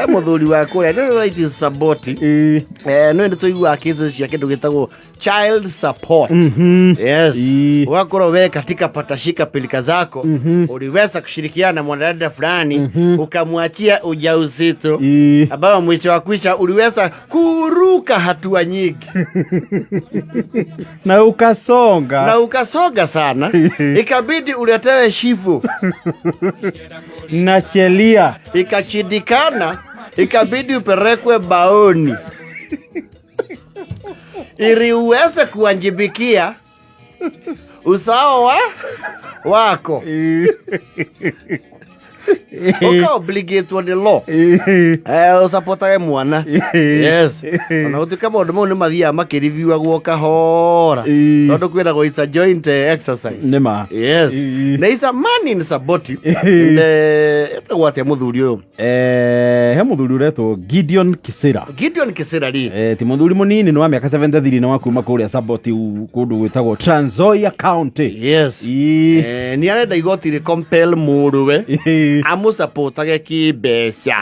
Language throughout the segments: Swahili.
Mũthuri wa kũrĩa nĩ right support no nĩ tũigua cases cia kĩndũ gĩtagwo child support. Yes, ugakorwo we katika patashika pilika zako uliweza kushirikiana na mwanadada fulani ukamwachia ujauzito ambao mwisho wa kwisha uliweza kuruka hatua nyingi na ukasonga sana ikabidi uletewe shifu na chelia ikachindikana, ikabidi upelekwe baoni ili uweze kuanjibikia usawa wako. Oka obligate on the law. Usapotage mwana. Yes. Ona utuka maundu mau ni mathia makireview kahora. Tondu kwiragwo it's a joint exercise. Nima. Yes. Na is a man in saboti. Etagwo atia mũthuri uyu? He mũthuri uretwo Gideon Kisera. Gideon Kisera ri. Ti mũthuri mũnini no wa mĩaka 73 na wa kuma kũrĩa saboti kũndũ gwĩtagwo Trans Nzoia County. Yes. Ni arenda igoti ri compel mũrũwe amusapotage kĩmbeca.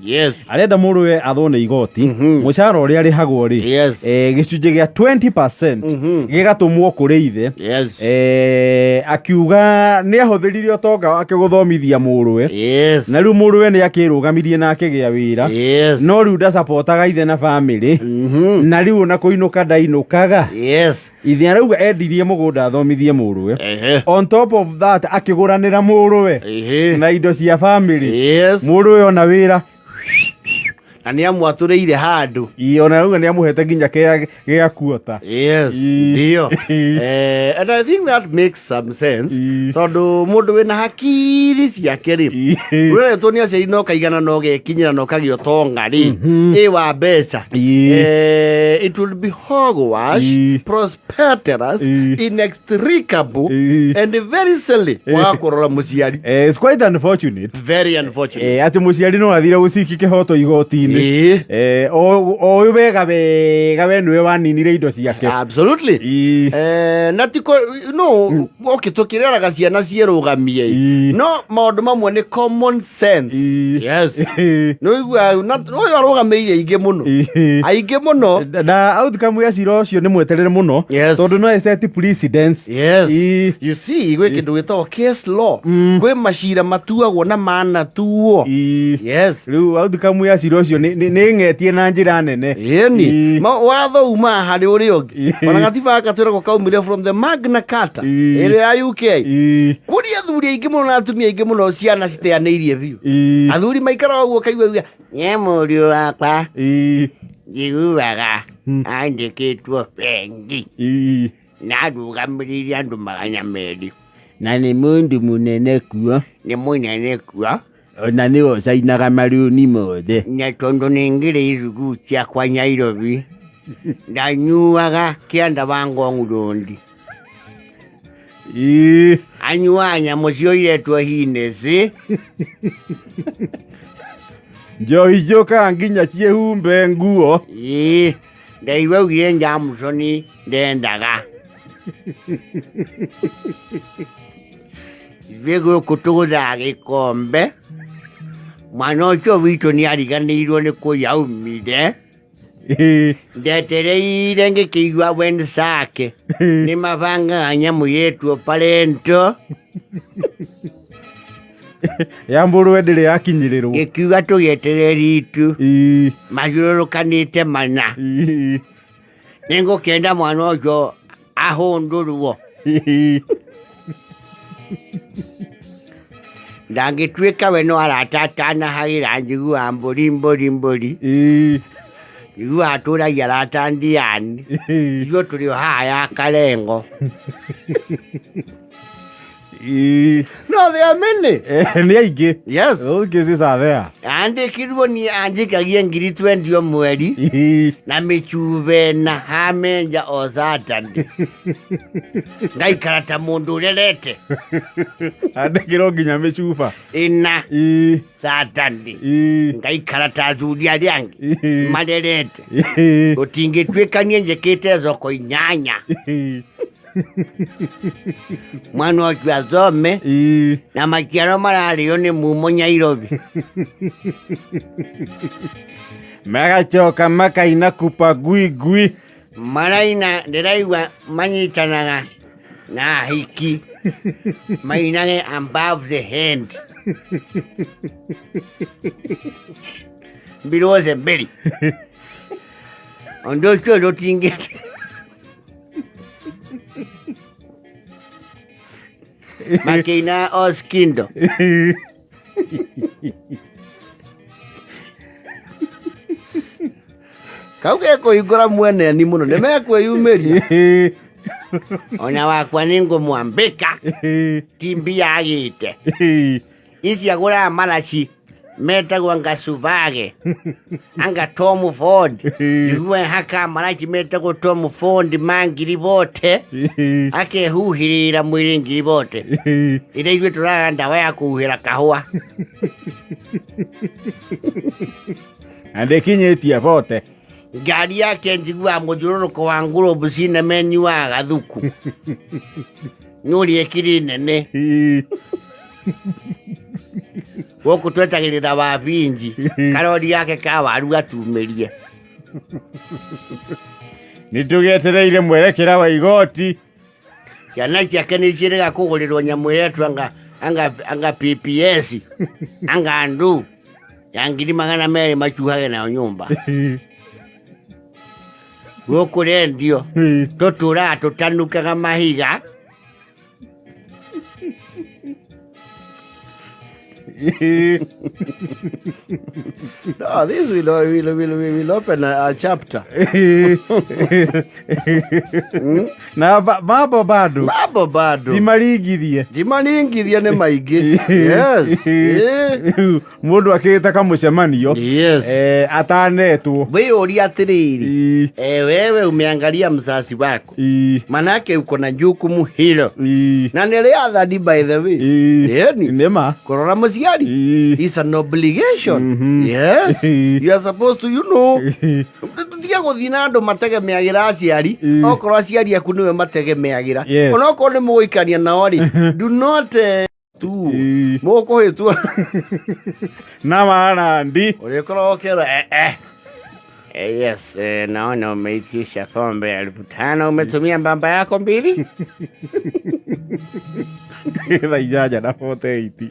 Yes. Arenda mũrũwe athone igoti mũcara ũrĩa arĩhagwo ri. Yes. Gĩcunjĩ gĩa 20% gĩgatũmwo kũrĩ ithe. Yes. Akiuga nĩ ahũthĩrire ũtonga wake gũthomithia mũrũwe. Yes. Na rĩu mũrũwe nĩ akĩrũgamirie na akĩgĩa wĩra. Yes. No rĩu ndasapotaga ithe na family. Na rĩu ona kũinũka ndainũkaga. Yes. Ithe arauga endirie mũgũnda athomithie mũrũwe. On top of that akĩgũranĩra mũrũwe na indo cia family. Yes. Mũrũwe ona wĩra na nĩ amwatũrĩire handũ. Ona rauga nĩ amũhete nginya gĩa kuota. Yes. Ndio. And I think that makes some sense. Tondũ mũndũ wĩna hakiri ciake rĩ. Ũretwo nĩ aciari no kaigana no gekinyĩra no kagĩo tonga rĩ. Wa mbeca. It will be hogwash, prosperous, inextricable, and very silly. Wakũrora mũciari. It's quite unfortunate. Very unfortunate. Atĩ mũciari no athire gũciki kĩhoto igoti-inĩ. O wega we nĩwe waninire indo ciake. Absolutely. Na tiko no tukĩreraga ciana ciĩrũgamie no maũndũ mamwe nĩ common sense. Yes. No igua no arũgamĩire aingĩ mũno na outcome ya cira ũcio nĩ mweterere mũno tondũ no set precedence. Yes. You see gwĩ kĩndũ gĩtagwo case law. Kwĩ macira matuagwo na manatuo. Yes. Rĩu outcome ya cira ũcio nĩ ng'etie na njĩra nene. Ĩni watho uma harĩ ũrĩa ũngĩ. Ona gatiba gatwĩragwo kaumire from the Magna Carta ĩrĩa ya UK. Kũrĩ athuri aingĩ mũno na atumia aingĩ mũno ciana citeanĩirie biũ. Athuri maikara ũguo kaigua nye mũriũ wakwa njiguaga andĩkĩtwo bengi na arũgamĩrĩire andũ magana merĩ na nĩ mũndũ mũnene kuo. Nĩ mũnene kuo na nĩ ocainaga mariũni mothe. Na tondũ nĩ ngĩrĩ irugu ciakwa Nairobi ndanyuaga kĩanda wa Ngong Road. Anyuaga nyamũ cioiretwo Hinesi. Njohi njũkaga nginya ciĩhumbe nguo. Ndaigua augire Jameson ndendaga. Ithuĩ gũkũ tũgũthaga gĩkombe. Mwana ũcio witũ nĩ ariganĩirwo nĩ kũrĩa aumire. Ndetereire ngĩkĩigua wenzake nĩ mabangaga nyamũ yetwo parento. Ya mũrũwe ndĩrĩ yakinyĩrĩrwo. Gĩkiuga tũgĩeterere itu mathiũrũrũkanĩte mana. Nĩngũkĩenda mwana ũcio ahũndũrwo. Ndangĩtuĩka we no aratatanahagira njiguaga mbũri. Njiguaga atũragia aratandiani. Ithuĩ tũrĩ o haha ya Karengo. No, there are many. Nĩ aingĩ. Yes. Those cases are there. Andĩkirwo nĩ anjĩkagia ngiri 20 o mweri na mĩcuba na hamenja o Saturday. Ngaikara ta mũndũ ũrerete. Andĩkirwo nginya mĩcuba ĩna Saturday. Ngaikara ta athuri arĩa angĩ marerete. Gũtingĩtuĩkania njĩkĩte thoko 8. mwana ũcio athome na maciaro mararĩo nĩ mumo Nyairobi. Magacoka makaina kupa ngui maraina ndĩraigua manyitanaga na hiki mainage above the hand below the belly. Ũndũ ũcio ndũtingĩte. Makĩina Oskindo. Kau gekũhingũra mweneni mũno nĩmekwĩyumĩria. Ona wakwa nĩngũmwambĩka ti mbia agĩte. Ici agũraga maraci metagwo ngacubage anga Tom Ford. Nĩguo haka maraci metagwo Tom Ford mangiri bote akehuhĩrĩra mwĩrĩ ngiri bote. Ĩrĩa ithuĩ tũraga ndawa ya kũhuhĩra kahũa. Andĩkinyĩtie bote. Ngari yake njiguaga mũthiũrũrũko wa ngũrũbu cina menyuaga gathuku. Nũri ekiri nene. Gũkũ twetagĩrĩra wabinji. Karori yake ka waru gatumĩrie. Nĩtũgĩetereire mwerekera wa igoti. Ciana ciake nĩciĩrĩga kũgũrĩrwo nyamũ ĩretwo anga PPS anga ndu ya 200,000 macuhage nayo nyũmba. Gũkũ rendio tũtũraga tũtanukaga mahiga. No, this will open a chapter. Na mambo bado Dimaringithie nĩ maingĩ. Yes. Mũndũ akĩta kamũcemanio. Yes. Atanetwo. Wĩyũria atĩrĩrĩ. Wewe umeangalia mzazi wako. Manake uko na jukumu hilo. Na nĩrĩathani by the way. Nĩma. Kũrora mũciari. It's an obligation. Yes. You are supposed to, you know. Tũtige gũthiĩ na andũ mategemeagĩra aciari. Okorwo aciari aku nĩwe mategemeagĩra. Onokorwo nĩ mũgũikania nao rĩ. Do not mũkũhĩtua. Na marandi. Ũrĩkorwo ũkĩrwo yes, naona umeitisha pombe 5,000 umetumia mbamba yako 2. Thaijaja na 48.